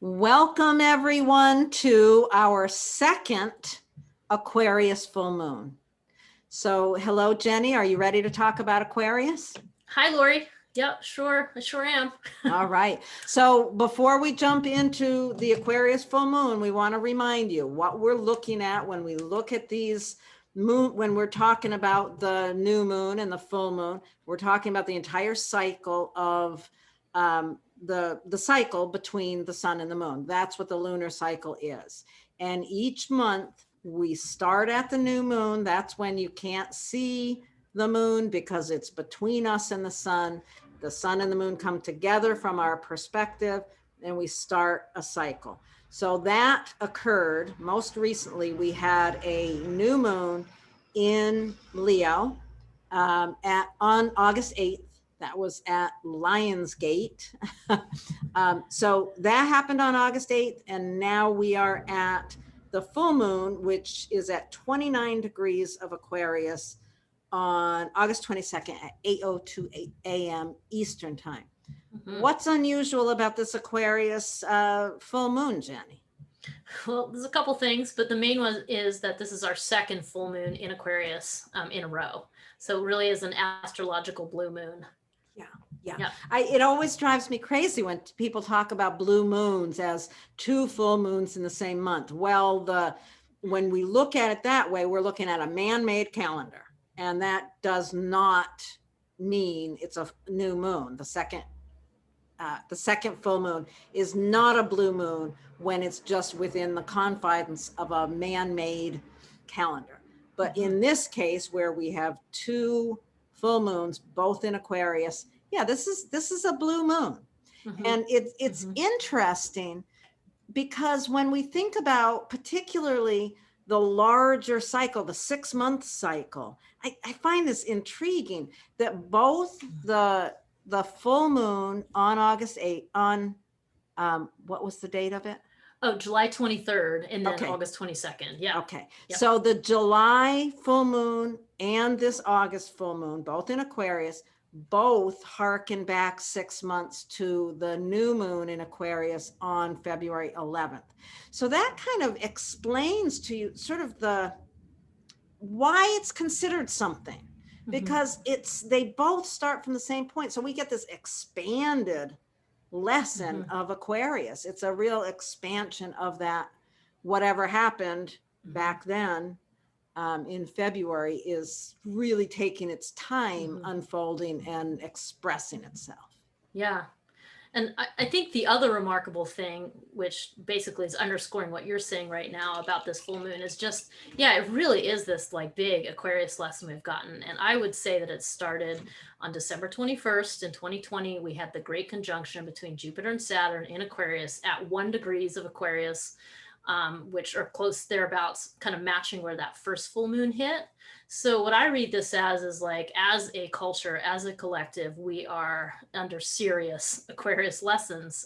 Welcome everyone to our second Aquarius Full Moon. So hello, Jenny. Are you ready to talk about Aquarius? Hi, Laurie. Yeah, sure. I sure am. All right. So before we jump into the Aquarius Full Moon, we want to remind you what we're looking at when we look at these when we're talking about the new moon and the full moon. We're talking about the entire cycle of the cycle between the sun and the moon. That's what the lunar cycle is. And each month we start at the new moon. That's when you can't see the moon because it's between us and the sun. The sun and the moon come together from our perspective and we start a cycle. So that occurred most recently. We had a new moon in Leo on August 8th. That was at Lionsgate. So that happened on August 8th. And now we are at the full moon, which is at 29 degrees of Aquarius on August 22nd at 8:02 a.m. Eastern time. Mm-hmm. What's unusual about this Aquarius full moon, Jenny? Well, there's a couple things, but the main one is that this is our second full moon in Aquarius in a row. So it really is an astrological blue moon. Yeah. It always drives me crazy when people talk about blue moons as two full moons in the same month. Well, when we look at it that way, we're looking at a man-made calendar. And that does not mean it's a new moon. The second full moon is not a blue moon when it's just within the confines of a man-made calendar. But in this case, where we have two full moons, both in Aquarius, yeah, this is a blue moon. And it's interesting because when we think about particularly the larger cycle, the 6-month cycle, I find this intriguing that both the full moon on August 8th on, what was the date of it? Oh, July 23rd and then August 22nd. Yeah. Okay. Yep. So the July full moon and this August full moon, both in Aquarius, both harken back 6 months to the new moon in Aquarius on February 11th. So that kind of explains to you sort of why it's considered something, because they both start from the same point. So we get this expanded lesson of Aquarius. It's a real expansion of that. Whatever happened back then in February is really taking its time unfolding and expressing itself. Yeah. And I think the other remarkable thing, which basically is underscoring what you're saying right now about this full moon, is just, yeah, it really is this like big Aquarius lesson we've gotten. And I would say that it started on December 21st in 2020. We had the great conjunction between Jupiter and Saturn in Aquarius at 1 degrees of Aquarius, which are close thereabouts, kind of matching where that first full moon hit. So what I read this as is like, as a culture, as a collective, we are under serious Aquarius lessons,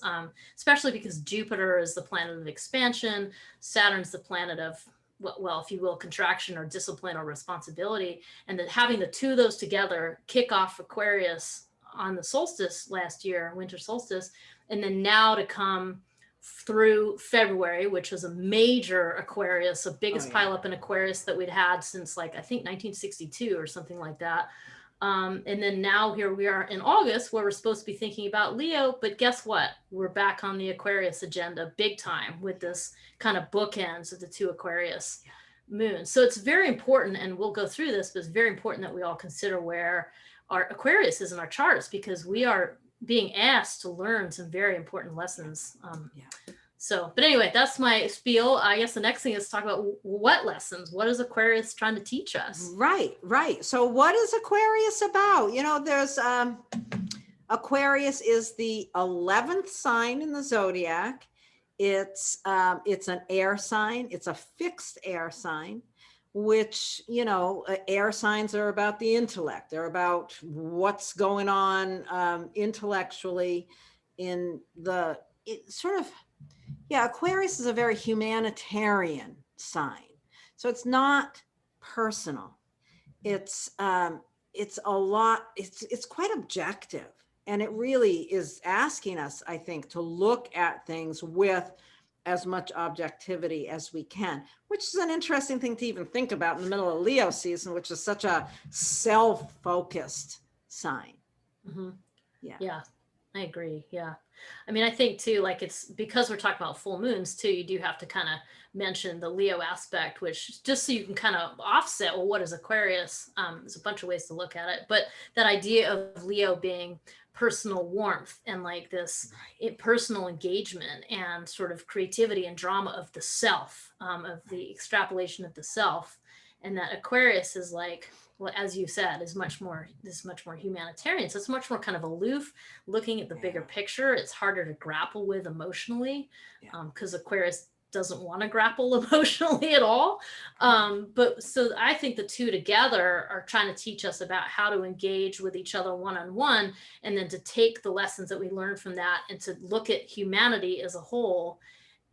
especially because Jupiter is the planet of expansion. Saturn's the planet of, well, if you will, contraction or discipline or responsibility. And that having the two of those together kick off Aquarius on the solstice last year, winter solstice, and then now to come through February, which was a major Aquarius, the biggest pileup in Aquarius that we'd had since like, I think 1962 or something like that. And then now here we are in August where we're supposed to be thinking about Leo, but guess what? We're back on the Aquarius agenda big time with this kind of bookends of the two Aquarius moons. So it's very important, and we'll go through this, but it's very important that we all consider where our Aquarius is in our charts, because we are being asked to learn some very important lessons. So, but anyway, that's my spiel. I guess the next thing is to talk about what lessons, what is Aquarius trying to teach us? Right. So what is Aquarius about? You know, there's Aquarius is the 11th sign in the zodiac. It's an air sign. It's a fixed air sign, which, you know, air signs are about the intellect. They're about what's going on intellectually in Aquarius is a very humanitarian sign. So it's not personal. It's quite objective. And it really is asking us, I think, to look at things with as much objectivity as we can, which is an interesting thing to even think about in the middle of Leo season, which is such a self-focused sign. Mm-hmm. Yeah. Yeah, I agree. Yeah. I mean, I think too, like it's because we're talking about full moons too, you do have to kind of mention the Leo aspect, which just so you can kind of offset, well, what is Aquarius? There's a bunch of ways to look at it, but that idea of Leo being personal warmth and like this personal engagement and sort of creativity and drama of the self, of the extrapolation of the self. And that Aquarius is like, well, as you said, is much more humanitarian. So it's much more kind of aloof, looking at the bigger picture. It's harder to grapple with emotionally, because Aquarius doesn't want to grapple emotionally at all. But so I think the two together are trying to teach us about how to engage with each other one-on-one, and then to take the lessons that we learned from that and to look at humanity as a whole,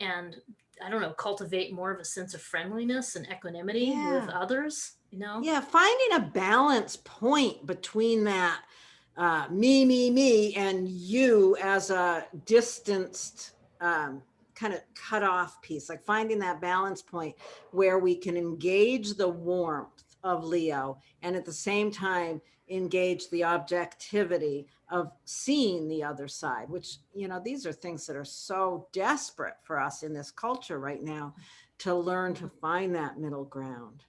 and I don't know, cultivate more of a sense of friendliness and equanimity with others, you know? Yeah, finding a balance point between that me, and you as a distanced kind of cut off piece, like finding that balance point where we can engage the warmth of Leo and at the same time engage the objectivity of seeing the other side, which, you know, these are things that are so desperate for us in this culture right now, to learn to find that middle ground.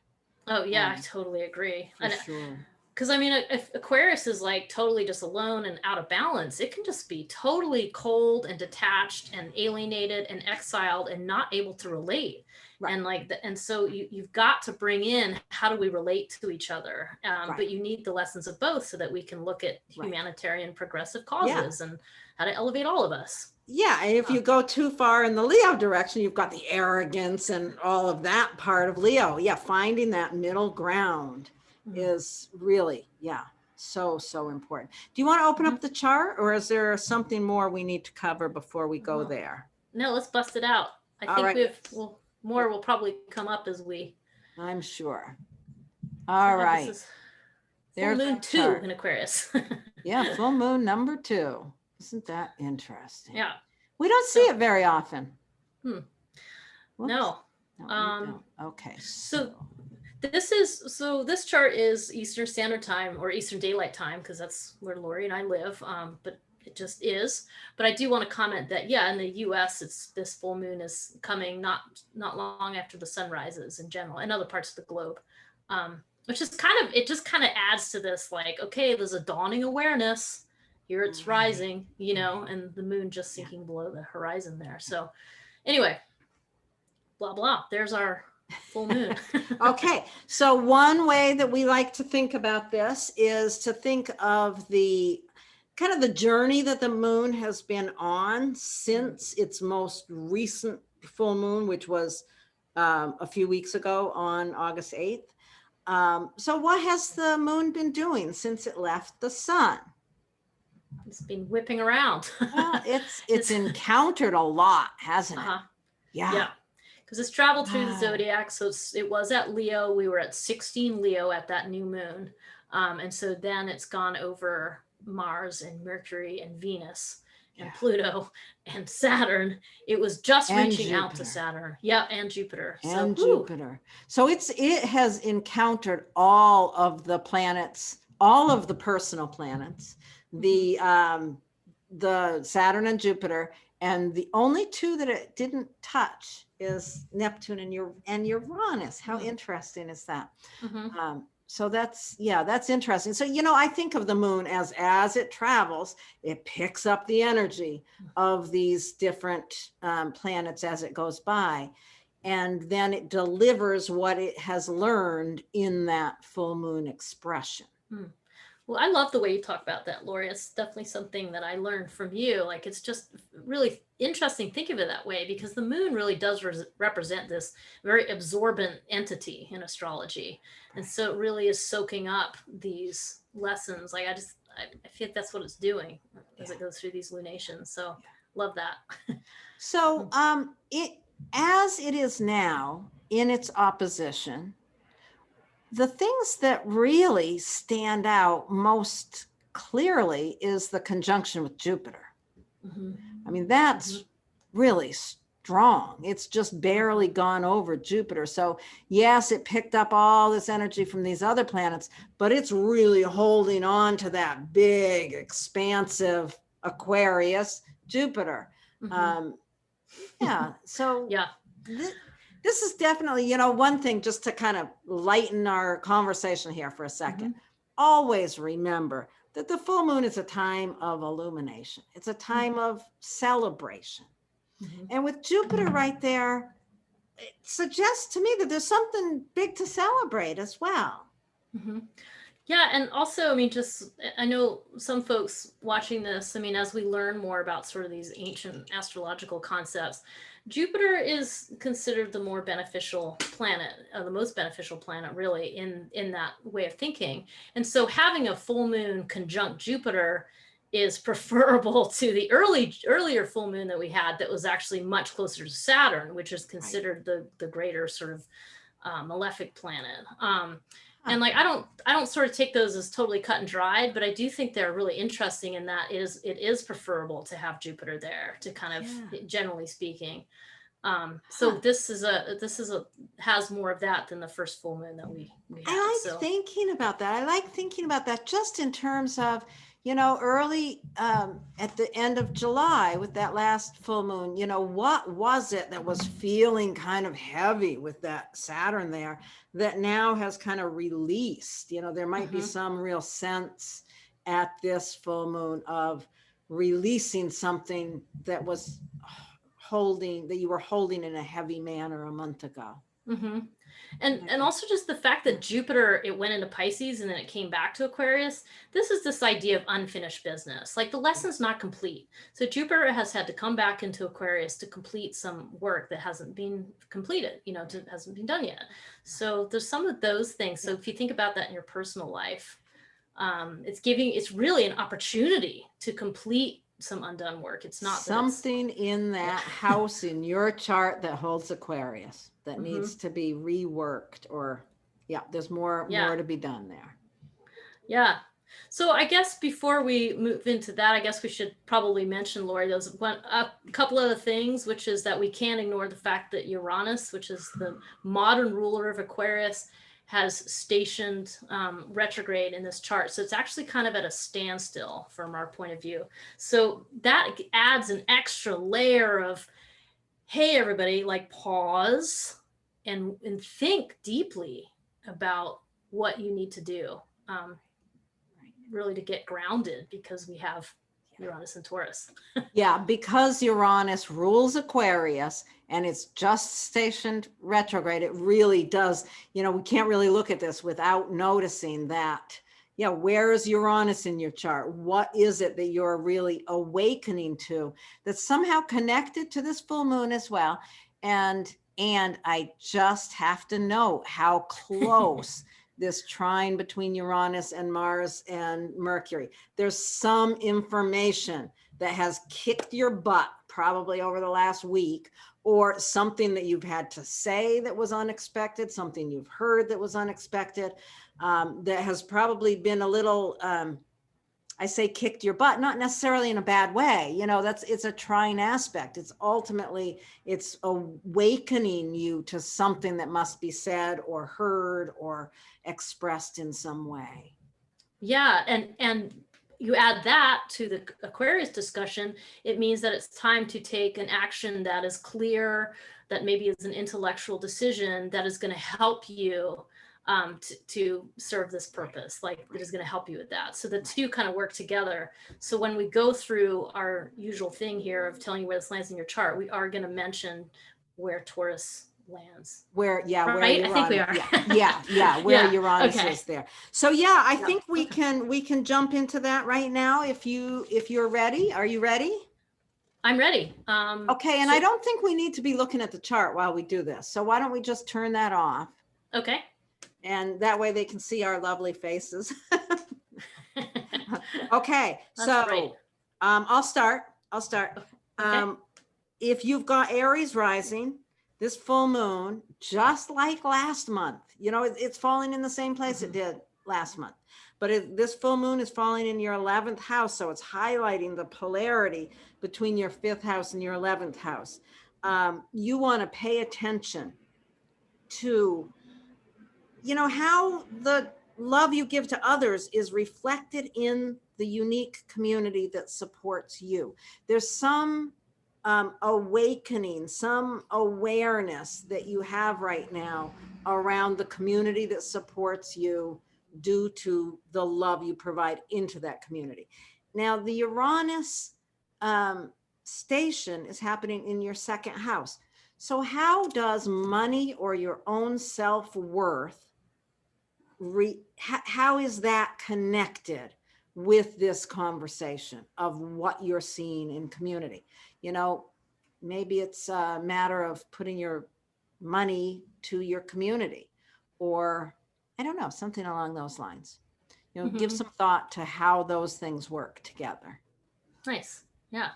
Oh yeah, I totally agree. For sure. Because I mean, if Aquarius is like totally just alone and out of balance, it can just be totally cold and detached and alienated and exiled and not able to relate. Right. And like, and so you've got to bring in, how do we relate to each other? But you need the lessons of both so that we can look at humanitarian progressive causes and how to elevate all of us. Yeah, and if you go too far in the Leo direction, you've got the arrogance and all of that part of Leo. Yeah, finding that middle ground is really, so important. Do you want to open up the chart, or is there something more we need to cover before we go there? No, let's bust it out. I think more will probably come up as we. I'm sure. All right. Full moon 2 in Aquarius. Yeah, full moon number 2. Isn't that interesting? Yeah. We don't see it very often. No. We don't. Okay. So this chart is Eastern Standard Time, or Eastern Daylight Time, because that's where Laurie and I live. But it just is. But I do want to comment that, in the US, this full moon is coming not long after the sun rises in general, and other parts of the globe. Which is just kind of adds to this, like, okay, there's a dawning awareness. Here it's rising, you know, and the moon just sinking below the horizon there. So anyway, blah, blah. There's our full moon. Okay. So one way that we like to think about this is to think of the kind of the journey that the moon has been on since its most recent full moon, which was a few weeks ago on August 8th. So what has the moon been doing since it left the sun? It's been whipping around. Well, it's encountered a lot, hasn't it? Yeah. Because it's traveled through the zodiac. So it was at Leo. We were at 16 Leo at that new moon. And so then it's gone over Mars and Mercury and Venus and Pluto and Saturn. It was just reaching out to Saturn. Yeah, and Jupiter. Jupiter. So it has encountered all of the planets, all of the personal planets, the Saturn and Jupiter, and the only two that it didn't touch is Neptune and Uranus. How interesting is that? So that's interesting. So, you know, I think of the moon as it travels, it picks up the energy of these different planets as it goes by, and then it delivers what it has learned in that full moon expression. Well, I love the way you talk about that, Laurie. It's definitely something that I learned from you. Like, it's just really interesting. Think of it that way, because the moon really does represent this very absorbent entity in astrology. And so it really is soaking up these lessons. Like, I feel like that's what it's doing as it goes through these lunations. So love that. So as it is now in its opposition, the things that really stand out most clearly is the conjunction with Jupiter. Mm-hmm. I mean, that's really strong. It's just barely gone over Jupiter. So yes, it picked up all this energy from these other planets, but it's really holding on to that big, expansive Aquarius, Jupiter. Mm-hmm. Yeah. So Yeah. this is definitely, you know, one thing just to kind of lighten our conversation here for a second. Always remember that the full moon is a time of illumination. It's a time of celebration. And with Jupiter right there, it suggests to me that there's something big to celebrate as well. Yeah, and also, I mean, just I know some folks watching this, I mean, as we learn more about sort of these ancient astrological concepts, Jupiter is considered the more beneficial planet, the most beneficial planet really in that way of thinking. And so having a full moon conjunct Jupiter is preferable to the earlier full moon that we had that was actually much closer to Saturn, which is considered the greater sort of malefic planet. And like I don't sort of take those as totally cut and dried, but I do think they're really interesting in that it is preferable to have Jupiter there to kind of generally speaking. So this has more of that than the first full moon that we had. I like thinking about that. I like thinking about that just in terms of, you know, early at the end of July with that last full moon, you know, what was it that was feeling kind of heavy with that Saturn there that now has kind of released? You know, there might be some real sense at this full moon of releasing something that was that you were holding in a heavy manner a month ago. And also just the fact that Jupiter, it went into Pisces and then it came back to Aquarius. This is this idea of unfinished business. Like the lesson's not complete. So Jupiter has had to come back into Aquarius to complete some work that hasn't been completed, you know, hasn't been done yet. So there's some of those things. So if you think about that in your personal life, it's really an opportunity to complete some undone work. It's not something in that house in your chart that holds Aquarius that needs to be reworked, or there's more to be done there. Yeah. So I guess before we move into that, I guess we should probably mention, Laurie, there's a couple other things, which is that we can't ignore the fact that Uranus, which is the modern ruler of Aquarius, has stationed retrograde in this chart. So it's actually kind of at a standstill from our point of view. So that adds an extra layer of, hey, everybody, like pause and think deeply about what you need to do, really to get grounded, because we have Uranus and Taurus. Because Uranus rules Aquarius and it's just stationed retrograde, it really does, you know, we can't really look at this without noticing that, where is Uranus in your chart? What is it that you're really awakening to that's somehow connected to this full moon as well? And I just have to know how close this trine between Uranus and Mars and Mercury. There's some information that has kicked your butt probably over the last week, or something that you've had to say that was unexpected, something you've heard that was unexpected, that has probably been a little, I say kicked your butt, not necessarily in a bad way. You know, it's a trine aspect. It's ultimately, it's awakening you to something that must be said or heard or expressed in some way. Yeah. And you add that to the Aquarius discussion, it means that it's time to take an action that is clear, that maybe is an intellectual decision that is going to help you to serve this purpose, like it is going to help you with that. So the two kind of work together. So when we go through our usual thing here of telling you where this lands in your chart, we are going to mention where Taurus lands. Where Uranus, I think we are. Where Uranus is there. So I think we can jump into that right now if you're ready. Are you ready? I'm ready. Okay, and I don't think we need to be looking at the chart while we do this. So why don't we just turn that off? Okay. And that way they can see our lovely faces. Okay, so great. I'll start. Okay. If you've got Aries rising, this full moon, just like last month, you know, it's falling in the same place it did last month. But this full moon is falling in your 11th house. So it's highlighting the polarity between your 5th house and your 11th house. You want to pay attention to, how the love you give to others is reflected in the unique community that supports you. There's some awakening, some awareness that you have right now around the community that supports you due to the love you provide into that community. Now, the Uranus station is happening in your 2nd house. So how does money or your own self-worth, how is that connected with this conversation of what you're seeing in community? Maybe it's a matter of putting your money to your community, or I don't know, something along those lines. Give some thought to how those things work together. Nice. Yeah.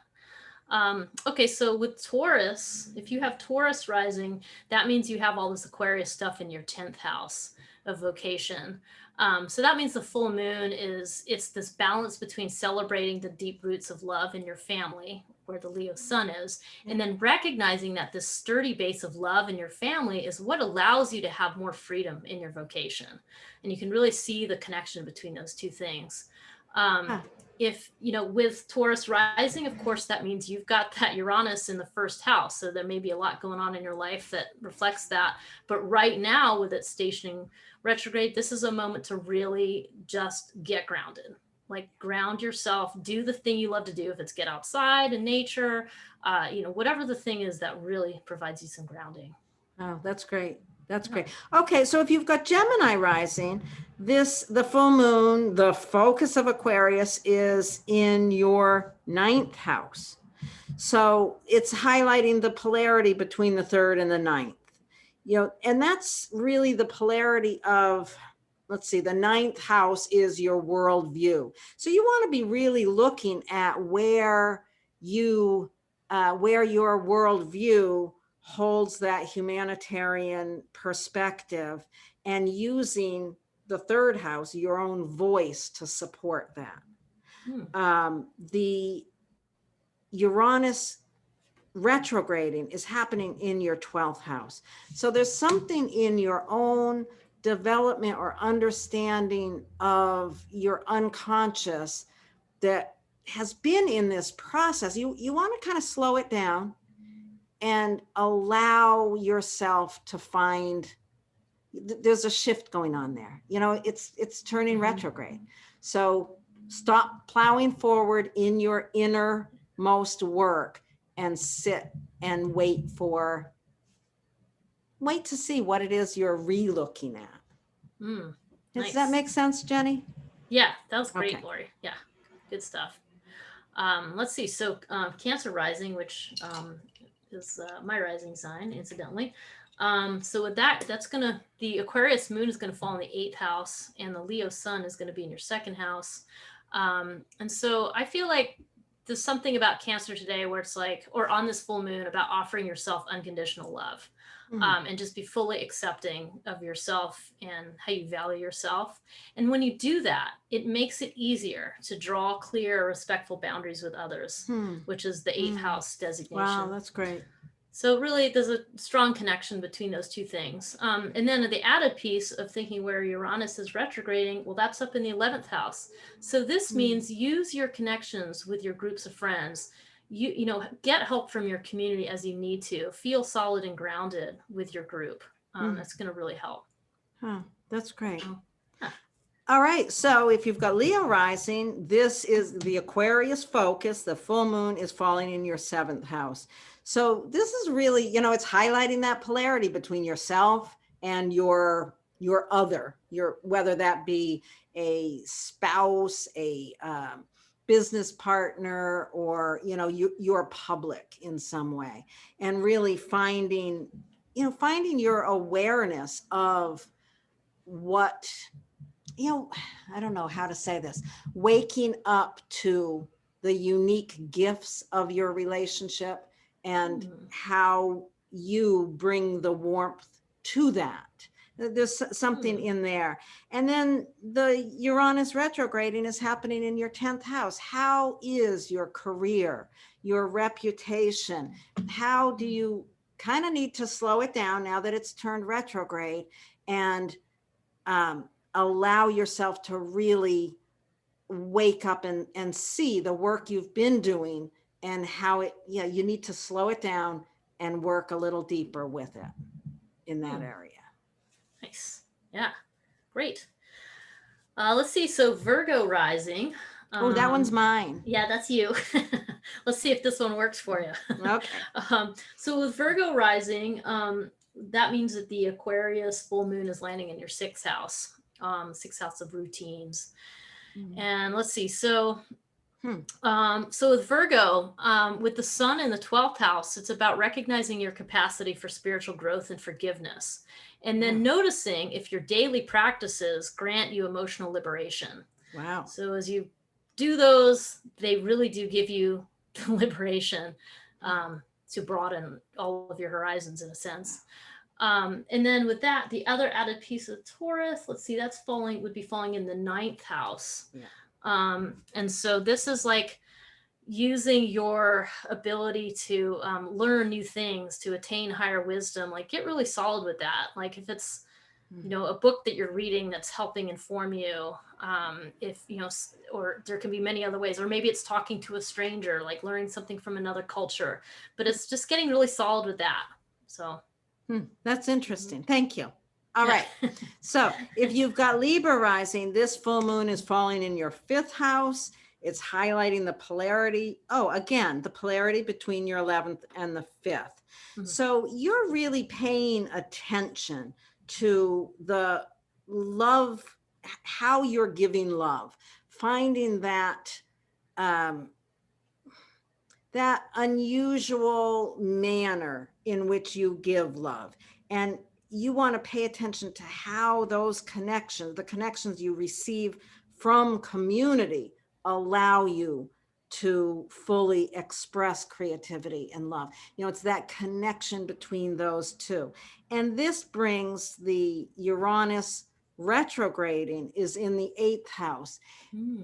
Okay, so with Taurus, if you have Taurus rising, that means you have all this Aquarius stuff in your 10th house of vocation. So that means the full moon it's this balance between celebrating the deep roots of love in your family, where the Leo sun is, and then recognizing that this sturdy base of love in your family is what allows you to have more freedom in your vocation. And you can really see the connection between those two things. If, with Taurus rising, of course, that means you've got that Uranus in the 1st house. So there may be a lot going on in your life that reflects that. But right now, with it stationing retrograde, this is a moment to really just get grounded. Like, ground yourself, do the thing you love to do. If it's get outside in nature, whatever the thing is that really provides you some grounding. Oh, that's great. That's great. Okay, so if you've got Gemini rising, the full moon, the focus of Aquarius is in your 9th house. So it's highlighting the polarity between the 3rd and the 9th. And that's really the polarity of, let's see, the 9th house is your worldview. So you want to be really looking at where your worldview holds that humanitarian perspective, and using the 3rd house, your own voice, to support that. The Uranus retrograding is happening in your 12th house. So there's something in your own development or understanding of your unconscious that has been in this process. You want to kind of slow it down and allow yourself to find there's a shift going on there. It's turning retrograde. So stop plowing forward in your innermost work and sit and wait to see what it is you're re-looking at. Does that make sense, Jenny? Yeah, that was great, Okay. Laurie. Yeah, good stuff. Let's see. So Cancer rising, which is my rising sign, incidentally. So with that's the Aquarius moon is going to fall in the 8th house, and the Leo sun is going to be in your 2nd house. And so I feel like there's something about Cancer today where it's like, or on this full moon, about offering yourself unconditional love. And just be fully accepting of yourself and how you value yourself. And when you do that, it makes it easier to draw clear, respectful boundaries with others, which is the 8th house designation. Wow, that's great. So really, there's a strong connection between those two things. And then the added piece of thinking where Uranus is retrograding, well, that's up in the 11th house. So this means use your connections with your groups of friends. Get help from your community as you need to. Feel solid and grounded with your group. That's going to really help. That's great. All right. So if you've got Leo rising, this is the Aquarius focus. The full moon is falling in your 7th house. So this is really, it's highlighting that polarity between yourself and your other, whether that be a spouse, a business partner, or you're public in some way, and really finding your awareness of what I don't know how to say this, waking up to the unique gifts of your relationship and how you bring the warmth to that There's something in there. And then the Uranus retrograding is happening in your 10th house. How is your career, your reputation? How do you kind of need to slow it down now that it's turned retrograde, and allow yourself to really wake up and see the work you've been doing, and how you need to slow it down and work a little deeper with it in that area. Nice. Yeah, great. Let's see. So Virgo rising. Oh, that one's mine. Yeah, that's you. Let's see if this one works for you. Okay. So with Virgo rising, that means that the Aquarius full moon is landing in your 6th house, 6th house of routines. And let's see. So with Virgo, with the sun in the 12th house, it's about recognizing your capacity for spiritual growth and forgiveness. And then noticing if your daily practices grant you emotional liberation. Wow. So as you do those, they really do give you liberation to broaden all of your horizons in a sense. And then with that, the other added piece of Taurus, let's see, would be falling in the 9th house. Yeah. And so this is like using your ability to learn new things, to attain higher wisdom, like get really solid with that. Like if it's, a book that you're reading that's helping inform you, or there can be many other ways, or maybe it's talking to a stranger, like learning something from another culture, but it's just getting really solid with that. So that's interesting. Thank you. All right. So if you've got Libra rising, this full moon is falling in your 5th house. It's highlighting the polarity. Oh, again, the polarity between your 11th and the 5th. So you're really paying attention to the love, how you're giving love, finding that, that unusual manner in which you give love. And you want to pay attention to how those connections, the connections you receive from community, allow you to fully express creativity and love. It's that connection between those two. And this brings the Uranus retrograding is in the 8th house.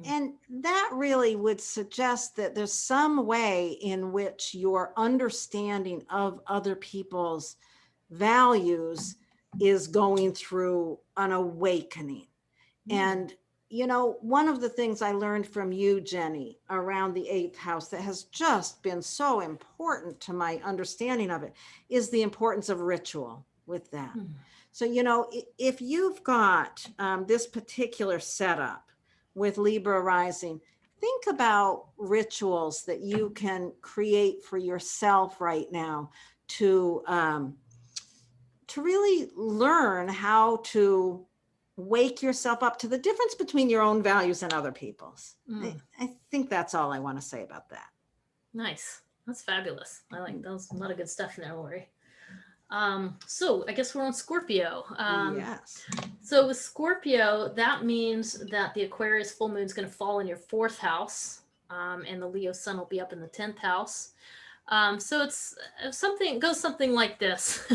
And that really would suggest that there's some way in which your understanding of other people's values is going through an awakening. And one of the things I learned from you, Jenny, around the 8th house that has just been so important to my understanding of it is the importance of ritual with that. So, if you've got this particular setup with Libra rising, think about rituals that you can create for yourself right now to really learn how to wake yourself up to the difference between your own values and other people's. I think that's all I want to say about that. Nice. That's fabulous. I like those. A lot of good stuff in there, Laurie. So I guess we're on Scorpio. Yes. So with Scorpio, that means that the Aquarius full moon is going to fall in your 4th house, and the Leo sun will be up in the 10th house. So it's goes something like this.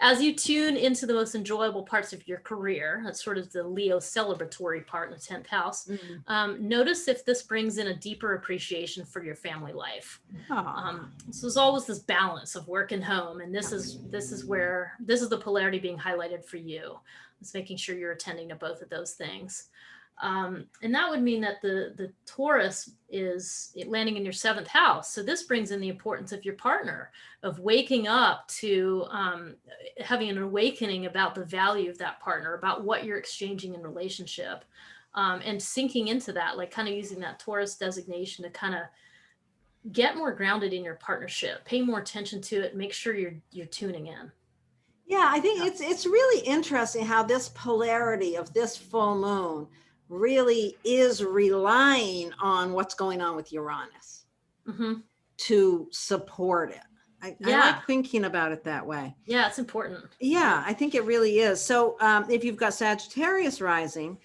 As you tune into the most enjoyable parts of your career, that's sort of the Leo celebratory part in the 10th house. Notice if this brings in a deeper appreciation for your family life. So there's always this balance of work and home. And this is the polarity being highlighted for you. It's making sure you're attending to both of those things. And that would mean that the Taurus is landing in your 7th house. So this brings in the importance of your partner, of waking up to having an awakening about the value of that partner, about what you're exchanging in relationship, and sinking into that, like kind of using that Taurus designation to kind of get more grounded in your partnership, pay more attention to it, make sure you're tuning in. Yeah, I think it's really interesting how this polarity of this full moon really is relying on what's going on with Uranus to support it. I like thinking about it that way. Yeah, it's important. Yeah, I think it really is. So if you've got Sagittarius rising,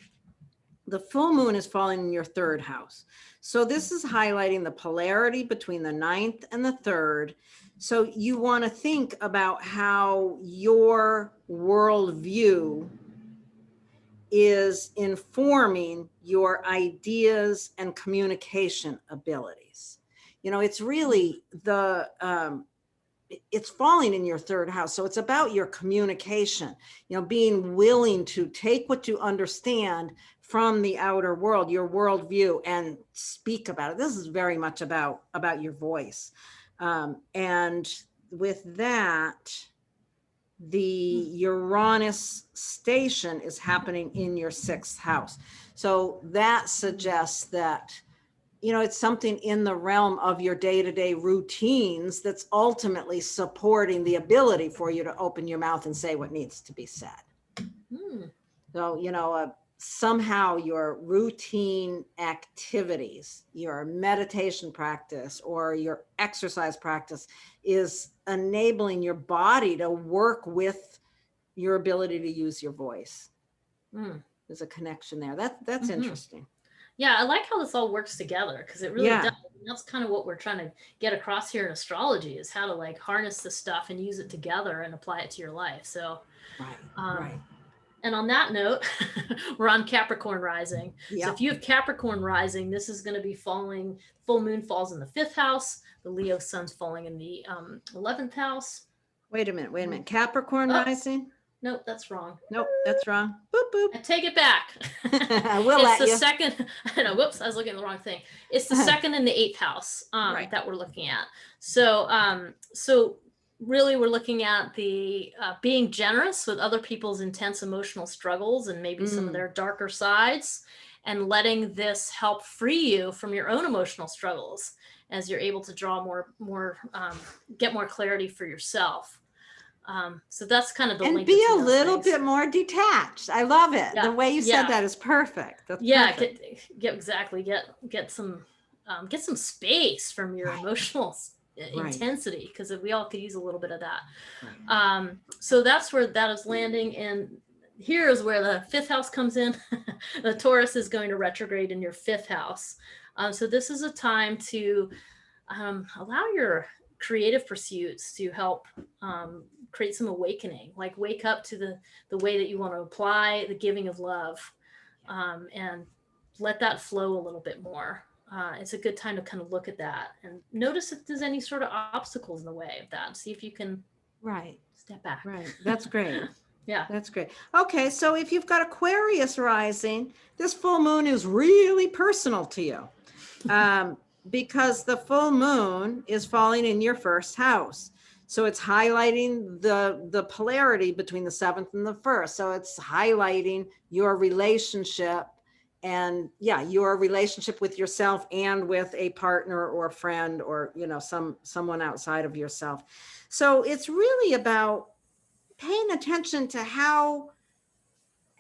the full moon is falling in your third house. So this is highlighting the polarity between the ninth and the third. So you want to think about how your worldview is informing your ideas and communication abilities. You know, it's really it's falling in your third house. So it's about your communication, you know, being willing to take what you understand from the outer world, your worldview, and speak about it. This is very much about your voice. And with that, the Uranus station is happening in your sixth house. So that suggests that, you know, it's something in the realm of your day-to-day routines that's ultimately supporting the ability for you to open your mouth and say what needs to be said. So, you know, somehow your routine activities, your meditation practice or your exercise practice is enabling your body to work with your ability to use your voice. There's a connection there. That's interesting. Yeah, I like how this all works together, because it really does. And that's kind of what we're trying to get across here in astrology, is how to like harness the stuff and use it together and apply it to your life. So, Right. And on that note, we're on Capricorn Rising. So if you have Capricorn Rising, this is going to be falling. Full moon falls in the 5th house. The Leo sun's falling in the 11th house. Wait a minute. Capricorn Rising? Nope, that's wrong. Nope, that's wrong. Boop, boop. I take it back. It's the second. I know. Whoops, I was looking at the wrong thing. It's the second in the 8th house that we're looking at. So, so really, we're looking at the being generous with other people's intense emotional struggles and maybe some of their darker sides, and letting this help free you from your own emotional struggles as you're able to draw more, get more clarity for yourself. So that's kind of the and link. Be a little bit more detached. I love it. The way you said that is perfect. That's perfect. Get some space from your emotional intensity, because we all could use a little bit of that. So that's where that is landing, and here is where the 5th house comes in. The Taurus is going to retrograde in your 5th house. So this is a time to allow your creative pursuits to help create some awakening, like wake up to the way that you want to apply the giving of love, and let that flow a little bit more. It's a good time to kind of look at that and notice if there's any sort of obstacles in the way of that. See if you can step back. That's great. Yeah, that's great. Okay, so if you've got Aquarius rising, this full moon is really personal to you, because the full moon is falling in your 1st house. So it's highlighting the polarity between the 7th and the 1st. So it's highlighting your relationship, and your relationship with yourself and with a partner or a friend, or, you know, someone outside of yourself. So it's really about paying attention to how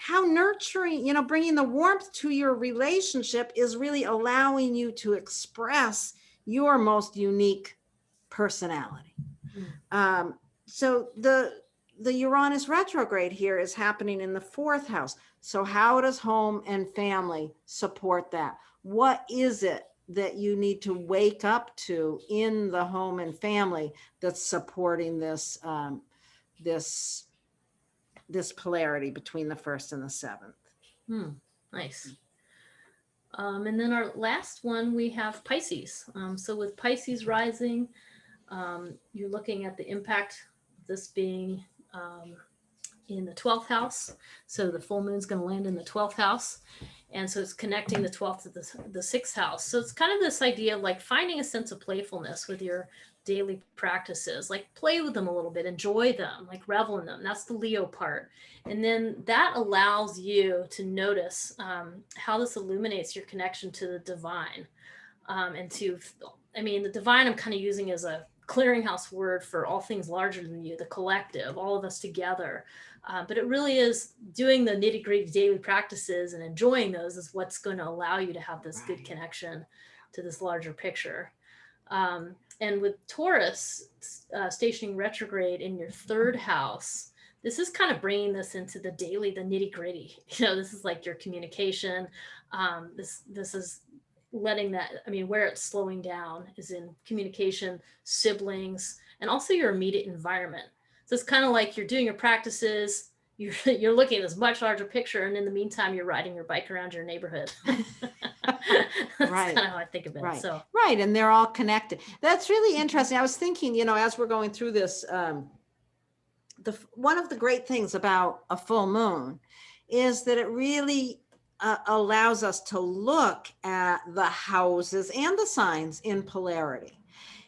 nurturing, you know, bringing the warmth to your relationship is really allowing you to express your most unique personality. So the Uranus retrograde here is happening in the 4th house. So how does home and family support that? What is it that you need to wake up to in the home and family that's supporting this this polarity between the 1st and the 7th? Nice. And then our last one, we have Pisces. So with Pisces rising, you're looking at the impact of this being in the 12th house. So the full moon is going to land in the 12th house. And so it's connecting the 12th to the 6th house. So it's kind of this idea of like finding a sense of playfulness with your daily practices, like play with them a little bit, enjoy them, like revel in them. That's the Leo part. And then that allows you to notice how this illuminates your connection to the divine. And the divine I'm kind of using as a clearinghouse word for all things larger than you, the collective, all of us together. But it really is doing the nitty-gritty daily practices and enjoying those is what's going to allow you to have this good connection to this larger picture. And with Taurus stationing retrograde in your 3rd house, this is kind of bringing this into the daily, the nitty gritty. This is like your communication. This is letting that, I mean, where it's slowing down is in communication, siblings, and also your immediate environment. So it's kind of like you're doing your practices, you're looking at this much larger picture, and in the meantime, you're riding your bike around your neighborhood. That's Right. kind of how I think of it. Right. So Right. And they're all connected. That's really interesting. I was thinking, as we're going through this, one of the great things about a full moon is that it really allows us to look at the houses and the signs in polarity.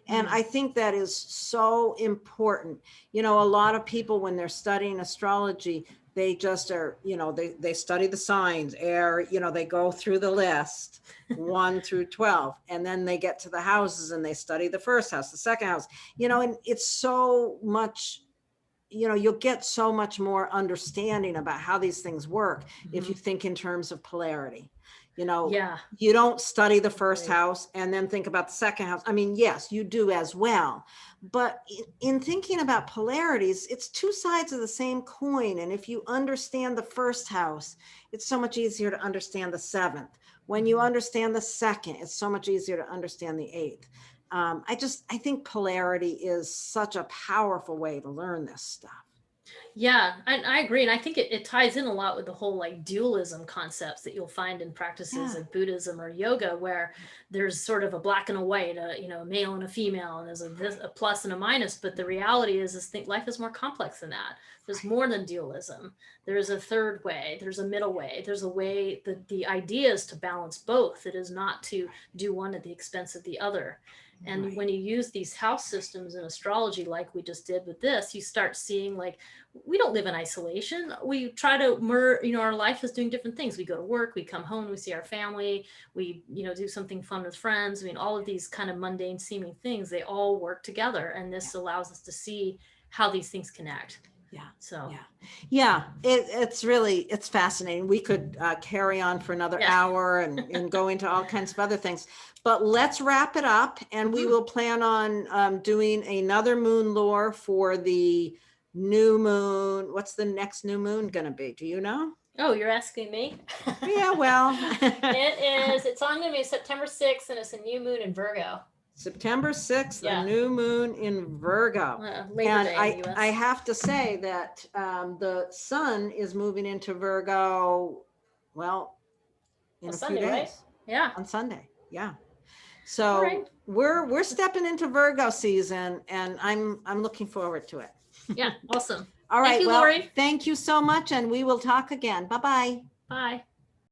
And I think that is so important. A lot of people, when they're studying astrology, they just are, they study the signs, air, they go through the list 1 through 12, and then they get to the houses and they study the first house, the second house, and it's so much, you'll get so much more understanding about how these things work if you think in terms of polarity. yeah, You don't study the first house and then think about the second house. I mean, yes, you do as well. But in thinking about polarities, it's two sides of the same coin. And if you understand the first house, it's so much easier to understand the seventh. When you understand the second, it's so much easier to understand the eighth. I think polarity is such a powerful way to learn this stuff. Yeah, I agree. And I think it ties in a lot with the whole like dualism concepts that you'll find in practices like Buddhism or yoga, where there's sort of a black and a white, a male and a female, and there's a plus and a minus. But the reality is life is more complex than that. There's more than dualism. There's a third way. There's a middle way. There's a way that the idea is to balance both. It is not to do one at the expense of the other. And when you use these house systems in astrology, like we just did with this, you start seeing like, we don't live in isolation. We try to our life is doing different things. We go to work, we come home, we see our family, we, do something fun with friends. I mean, all of these kind of mundane seeming things, they all work together. And this allows us to see how these things connect. Yeah. So it's fascinating. We could carry on for another hour and go into all kinds of other things, but let's wrap it up, and we will plan on doing another MoonLore for the new moon. What's the next new moon going to be? Do you know? Oh, you're asking me? Yeah, well. It's on going to be September 6th, and it's a new moon in Virgo. September 6th, a new moon in Virgo. And I have to say that the sun is moving into Virgo, in a Sunday, few days. right? Yeah. On Sunday. Yeah. So we're stepping into Virgo season, and I'm looking forward to it. Yeah. Awesome. All right. Thank you, Laurie. Thank you so much. And we will talk again. Bye-bye. Bye.